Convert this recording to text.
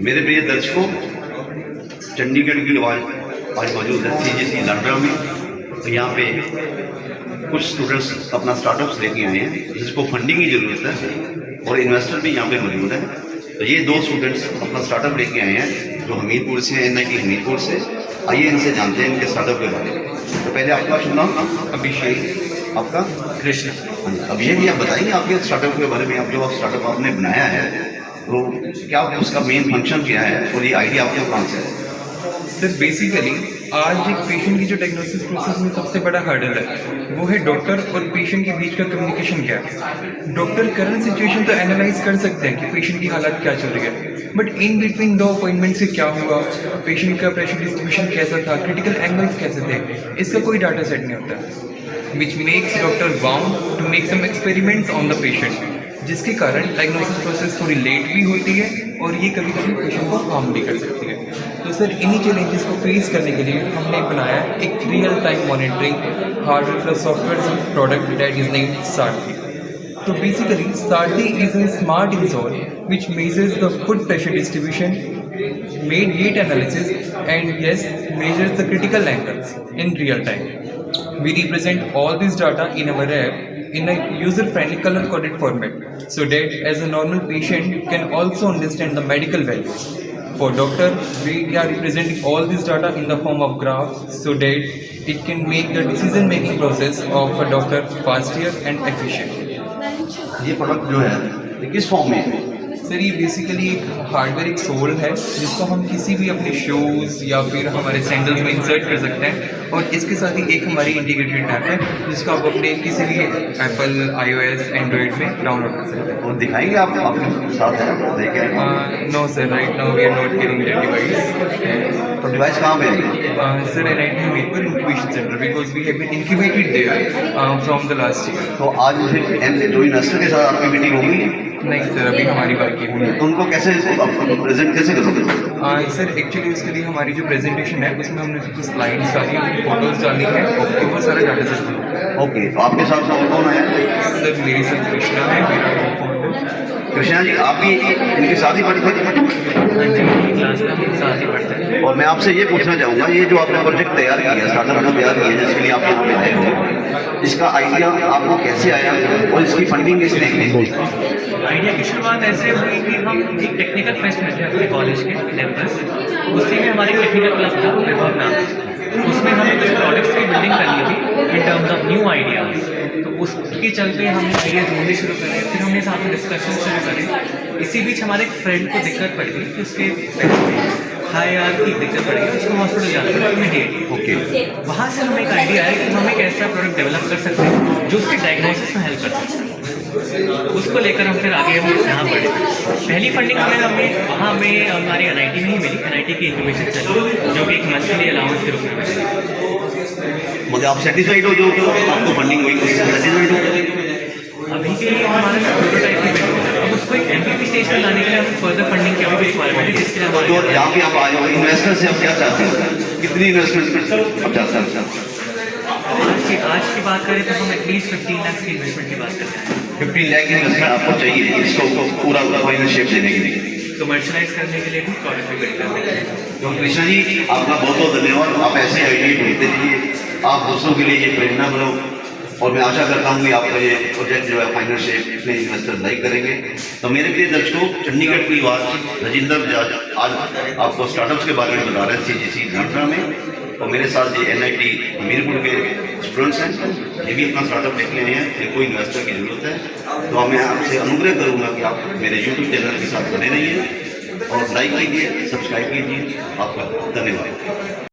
मेरे प्रिय दर्शकों, चंडीगढ़ की आवाज़ आज मौजूद है CGC लंडन में। तो यहाँ पे कुछ स्टूडेंट्स अपना स्टार्टअप्स लेके आए हैं जिसको फंडिंग की ज़रूरत है और इन्वेस्टर भी यहाँ पे मौजूद है। तो ये दो स्टूडेंट्स अपना स्टार्टअप लेके आए हैं जो हमीरपुर से हैं, NIT हमीरपुर से। आइए इनसे जानते हैं इनके स्टार्टअप के बारे में। तो पहले आपका शुभ नाम? अभिषेक। आपका? कृष्ण। अभिषेक जी, आप बताइए आपके स्टार्टअप के बारे में। आप जो स्टार्टअप आपने बनाया है तो क्या उसका मेन फंक्शन क्या है और ये आइडिया आपके कहाँ से है? सर बेसिकली आज एक पेशेंट की जो डायग्नोसिस प्रोसेस में सबसे बड़ा हर्डल है वो है डॉक्टर और पेशेंट के बीच का communication gap. Doctor current situation तो एनालाइज कर सकते हैं कि पेशेंट की हालत क्या चल रही है, बट इन बिटवीन दो अपॉइंटमेंट से क्या हुआ, पेशेंट का प्रेशर डिस्ट्रीब्यूशन कैसा था, क्रिटिकल एंगल्स कैसे थे, इसका कोई डाटा सेट नहीं होता, which makes doctor bound to make some experiments on the patient, जिसके कारण डायग्नोसिस प्रोसेस थोड़ी लेट भी होती है और ये कभी कभी पेशेंट को हार्म भी कर सकती है। तो सर इन्हीं चैलेंजेस को फेस करने के लिए हमने बनाया एक real time monitoring hardware plus software product that is named सारथी। तो basically Sarathi is a smart insole which measures the foot pressure distribution, made gait analysis, and yes, measures the critical angles in real time. We represent all this data in our app in a user-friendly color-coded format so that as a normal patient can also understand the medical values. For doctor, we are representing all this data in the form of graphs so that it can make the decision-making process of a doctor faster and efficient. ये product जो है ये किस form में है? Sir ये basically एक hardware एक सोल है जिसको हम किसी भी अपने शूज़ या फिर हमारे सैंडल्स में इंसर्ट कर सकते हैं, और इसके साथ ही एक हमारी इंटीग्रेटेड ऐप है जिसको आप अपने किसी भी एप्पल, iOS, एंड्रॉइड में डाउनलोड कर सकते हैं। और दिखाएंगे आप आपके साथ है देखें? No sir, right now we are not carrying that device. तो डिवाइस कहाँ पे है? Sir NIT Hamirpur incubation centre, because we have been incubated there from the last year. तो आज मुझे जो इन्वेस्टर के साथ आपकी मीटिंग होगी? नहीं सर, अभी हमारी बाकी हुई है। तो उनको कैसे प्रेजेंट कैसे करोगे? सर एक्चुअली उसके लिए हमारी जो प्रेजेंटेशन है उसमें हमने कुछ स्लाइड्स डाली है, फोटोज डाली है और वो सारा डाटा सेट बना। ओके, तो आपके साथ कौन कौन है? सर मेरी सर कृष्णा है, मेरा कृष्णा जी, आप भी इनके साथ ही पढ़ते हैं? क्लास में हम साथ ही पढ़ते हैं। और मैं आपसे ये पूछना चाहूँगा, ये जो आपने प्रोजेक्ट तैयार किया है, स्टार्टअप जो तैयार किया है जिसके लिए आप यहाँ पे आए हो, इसका आइडिया आपको कैसे आया और इसकी फंडिंग किसने की? आइडिया की शुरुआत ऐसे हुई कि हम एक टेक्निकल फेस्ट में थे अपने कॉलेज के कैंपस, उसी में हमारी टेक्निकल क्लब था विभाग नाम, उसमें हमें कुछ प्रोडक्ट्स की बिल्डिंग करनी थी in terms of new ideas. तो उसके चलते हमने आइडिया ढूंढने शुरू करे, फिर हमने साथ में डिस्कशन शुरू करे। इसी बीच हमारे एक फ्रेंड को दिक्कत पड़ गई कि उसके हाई आर की दिक्कत पड़ गई, उसको हॉस्पिटल जाना था इमीडिएटली। ओके, वहाँ से हमें एक आइडिया आया कि हम एक ऐसा प्रोडक्ट डेवलप कर सकते हैं जो उसके डायग्नोसिस में हेल्प कर सकते हैं। उसको लेकर हम फिर आगे हम यहाँ बढ़े। पहली फंडिंग हमें वहाँ हमें हमारी NIT में ही मिली, NIT की इंक्यूबेशन सेंटर, जो कि एक मंथली अलाउंस के रूप में मिली। मतलब आप सेटिस्फाइड हो जो आपको फंडिंग हुई, उससे सेटिस्फाइड हो? अभी के लिए हमारा प्रोटोटाइप ही बिल्ड है, अब उसको एक MVP स्टेज पर लाने के लिए हमें फर्दर फंडिंग की अभी रिक्वायरमेंट है, जिसके लिए तो हमारे यहाँ पे आप आए हो, इन्वेस्टर से आप क्या चाहते हो? कितनी इन्वेस्टमेंट आप चाहते हैं? आज की बात करें तो हम एटलीस्ट 15 लाख की इन्वेस्टमेंट की बात करते हैं। 15 लाख की इन्वेस्टमेंट आपको चाहिए इसको पूरा फाइनल शेप देने के लिए, कमर्शलाइज करने के लिए भी, प्रोडक्ट भी बिल्ड करने के लिए। तो कृष्णा जी, आपका बहुत बहुत धन्यवाद। आप ऐसे आइडिया ढूंढते रहिए, आप दूसरों के लिए ये प्रेरणा बनो, और मैं आशा करता हूँ कि आपका ये प्रोजेक्ट जो है फाइनल शेप में इन्वेस्टर लाइक करेंगे। तो मेरे प्रिय दर्शकों, चंडीगढ़ की बात राजेंद्र बजाज आज आपको स्टार्टअप्स के बारे में बता रहे हैं CGC लंडन में, और मेरे साथ ये NIT हमीरपुर के स्टूडेंट्स हैं, ये भी अपना स्टार्टअप लेके आए हैं, इनको इन्वेस्टर की ज़रूरत है। तो मैं आपसे अनुग्रह करूँगा कि आप मेरे YouTube चैनल के साथ बने रहिए और लाइक कीजिए, सब्सक्राइब कीजिए। आपका धन्यवाद।